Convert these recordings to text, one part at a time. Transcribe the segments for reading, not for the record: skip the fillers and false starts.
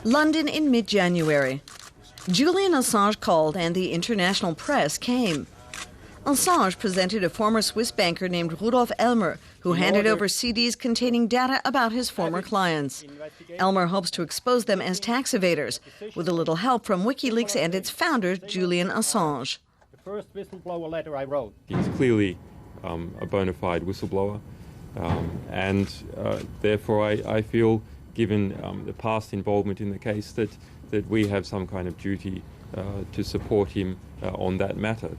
London in mid-January. Julian Assange called and the international press came. Assange presented a former Swiss banker named Rudolf Elmer, who handed over CDs containing data about his former clients. Elmer hopes to expose them as tax evaders, with a little help from Wikileaks and its founder, Julian Assange. The first whistleblower letter I wrote. He's clearly a bona fide whistleblower, and therefore I feel, given the past involvement in the case, that we have some kind of duty to support him on that matter.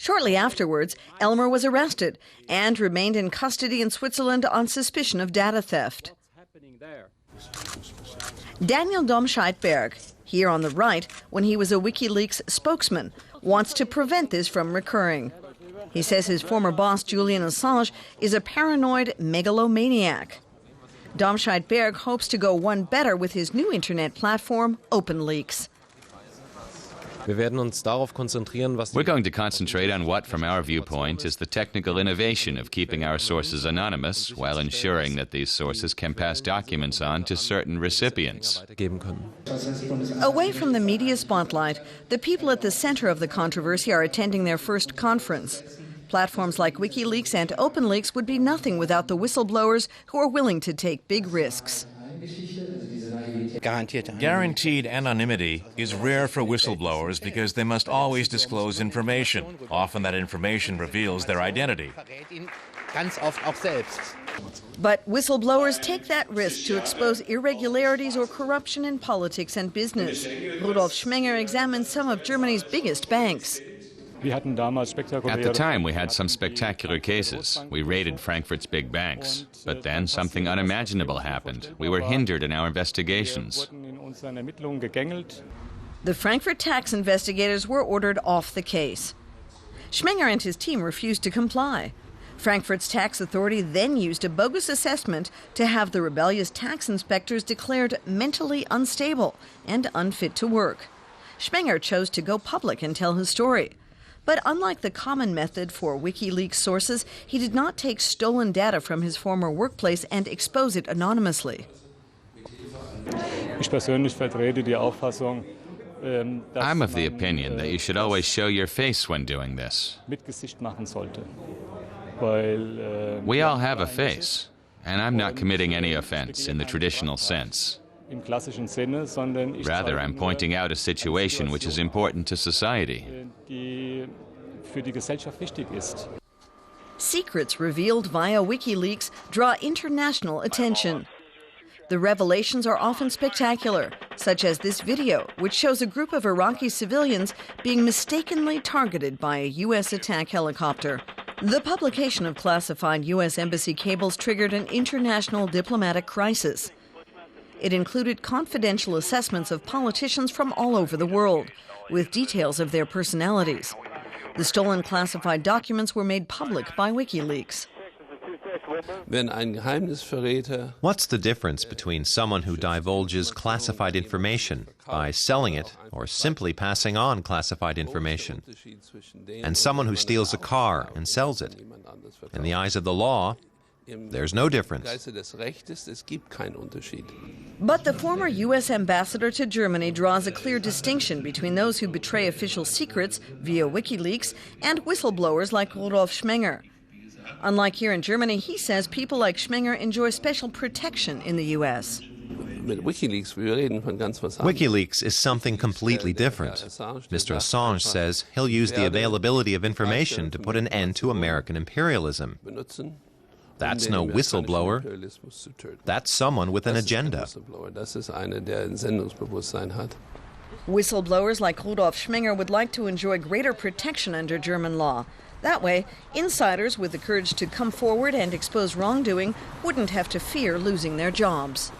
Shortly afterwards, Elmer was arrested and remained in custody in Switzerland on suspicion of data theft. Daniel Domscheit-Berg, here on the right, when he was a WikiLeaks spokesman, wants to prevent this from recurring. He says his former boss, Julian Assange, is a paranoid megalomaniac. Domscheit-Berg hopes to go one better with his new internet platform, Openleaks. We're going to concentrate on what, from our viewpoint, is the technical innovation of keeping our sources anonymous while ensuring that these sources can pass documents on to certain recipients. Away from the media spotlight, the people at the center of the controversy are attending their first conference. Platforms like Wikileaks and Openleaks would be nothing without the whistleblowers who are willing to take big risks. Guaranteed anonymity is rare for whistleblowers because they must always disclose information. Often that information reveals their identity. But whistleblowers take that risk to expose irregularities or corruption in politics and business. Rudolf Schmenger examined some of Germany's biggest banks. At the time, we had some spectacular cases. We raided Frankfurt's big banks. But then something unimaginable happened. We were hindered in our investigations. The Frankfurt tax investigators were ordered off the case. Schmenger and his team refused to comply. Frankfurt's tax authority then used a bogus assessment to have the rebellious tax inspectors declared mentally unstable and unfit to work. Schmenger chose to go public and tell his story. But unlike the common method for WikiLeaks sources, he did not take stolen data from his former workplace and expose it anonymously. I'm of the opinion that you should always show your face when doing this. We all have a face, and I'm not committing any offense in the traditional sense. Rather, I'm pointing out a situation which is important to society. Secrets revealed via WikiLeaks draw international attention. The revelations are often spectacular, such as this video, which shows a group of Iraqi civilians being mistakenly targeted by a U.S. attack helicopter. The publication of classified U.S. embassy cables triggered an international diplomatic crisis. It included confidential assessments of politicians from all over the world, with details of their personalities. The stolen classified documents were made public by WikiLeaks. What's the difference between someone who divulges classified information by selling it or simply passing on classified information, and someone who steals a car and sells it? In the eyes of the law, there's no difference. But the former U.S. ambassador to Germany draws a clear distinction between those who betray official secrets via WikiLeaks and whistleblowers like Rudolf Schmenger. Unlike here in Germany, he says people like Schmenger enjoy special protection in the U.S. WikiLeaks is something completely different. Mr. Assange says he'll use the availability of information to put an end to American imperialism. That's no whistleblower. That's someone with an agenda. Whistleblowers like Rudolf Schmenger would like to enjoy greater protection under German law. That way, insiders with the courage to come forward and expose wrongdoing wouldn't have to fear losing their jobs.